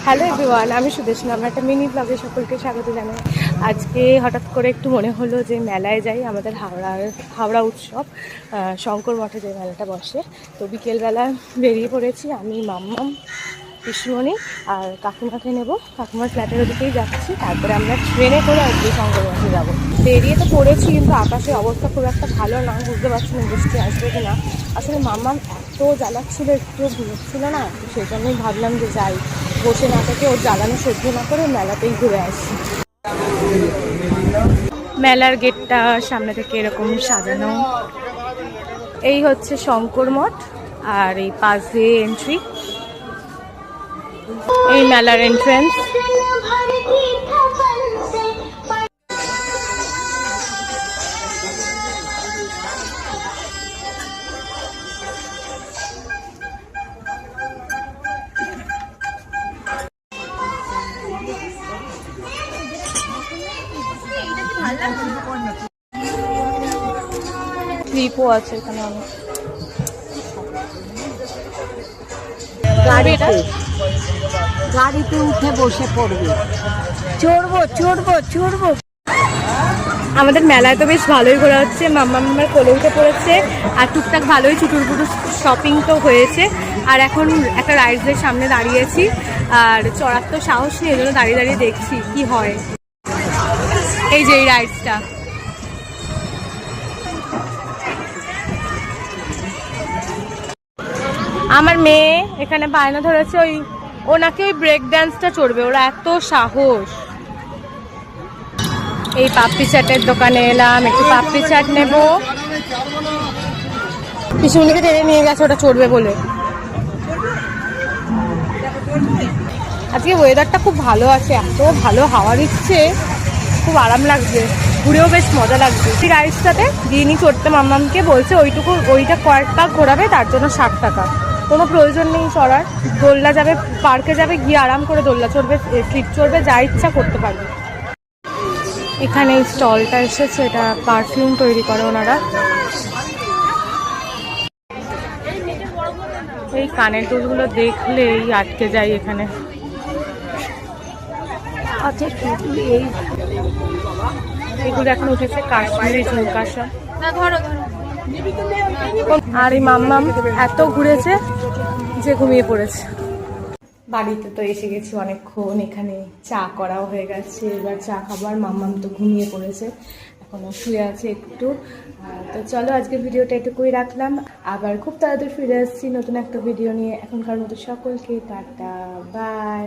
Hello everyone, আমি সুদেশনা। আমার একটা মিনি ব্লগে সকলকে স্বাগত জানাই। আজকে হঠাৎ করে একটু মনে হলো যে মেলায় যাই। আমাদের হাওড়া উৎসব শঙ্কর মঠে যে মেলাটা বসে, তো বিকেলবেলা বেরিয়ে পড়েছি আমি, মাম্মাম, পিসিমণি আর কাকিমাকে নেব। কাকিমার ফ্ল্যাটের ওদিকেই যাচ্ছি, তারপরে আমরা ট্রেনে করে আজকে শঙ্কর মঠে যাবো। বেরিয়ে তো পড়েছি, কিন্তু আকাশের অবস্থা খুব একটা ভালো না, বুঝতে পারছি না বৃষ্টি আসবে কি না। আসলে মাম্মাম এত জ্বালাচ্ছিল, একটু ঘুরছিল না, তো সেই জন্যই ভাবলাম যে যাই, বসে না থেকে ওর জ্বালানো সহ্য না করে মেলাতেই ঘুরে আসি। মেলার গেটটা সামনে থেকে এরকম সাজানো। এই হচ্ছে শঙ্কর মঠ, আর এই পাশ দিয়ে এন্ট্রি। এই মেলার এন্ট্রান্স। ক্লিপও আছে এখানে অনেক। গাড়িতে উঠে বসে পড়বে, চড়বো। আমাদের মেলায় তো বেশ ভালোই ঘোরা হচ্ছে। মাম্মা মাম্মার কোলে উঠে পড়েছে, আর টুকটাক ভালোই চুটুরপুটু শপিং তো হয়েছে। আর এখন একটা রাইডসের সামনে দাঁড়িয়েছি, আর চড়ার তো সাহস নেই, এই জন্য দাঁড়িয়ে দাঁড়িয়ে দেখছি কি হয়। এই যে এই রাইডসটা, আমার মেয়ে এখানে বায়না ধরেছে ও নাকি ওই ব্রেক ডান্সটা চড়বে। ওরা এত সাহস। এই পাপড়ি চাটের দোকানে এলাম, একটু পাপড়ি চাট নেবো। পিসুমনিকে টেনে নিয়ে গেছে ওটা চড়বে বলে। আজকে ওয়েদারটা খুব ভালো আছে, এত ভালো হাওয়া দিচ্ছে, খুব আরাম লাগছে, ঘুরেও বেশ মজা লাগছে। এই রাইডসটাতে যিনি চড়তে মাম্মামকে বলছে ওইটা কয়েক পাক ঘোরাবে, তার জন্য 60 টাকা। কোনো প্রয়োজন নেই চড়ার। দোলনা যাবে, পার্কে যাবে, গিয়ে আরাম করে দোলনা চড়বে, স্লিপ চড়বে, যা ইচ্ছা করতে পারবে। এখানে এই স্টলটা এসেছে, এটা পারফিউম তৈরি করে ওনারা। এই কানের দুলগুলো দেখলেই আটকে যায় এখানে। আচ্ছা, এগুলো এখন উঠেছে কাশ্মীরি ঝুমকা সব। আর এই মাম্মাম এত ঘুরেছে যে ঘুমিয়ে পড়েছে। বাড়িতে তো এসে গেছি অনেকক্ষণ, এখানে চা করাও হয়ে গেছে, এবার চা খাবার। মাম্মাম তো ঘুমিয়ে পড়েছে, এখনো শুয়ে আছে একটু। তো চলো আজকে ভিডিওটা এটুকুই রাখলাম, আবার খুব তাড়াতাড়ি ফিরে আসছি নতুন একটা ভিডিও নিয়ে। এখনকার মতো সকলকে টাটা, বাই।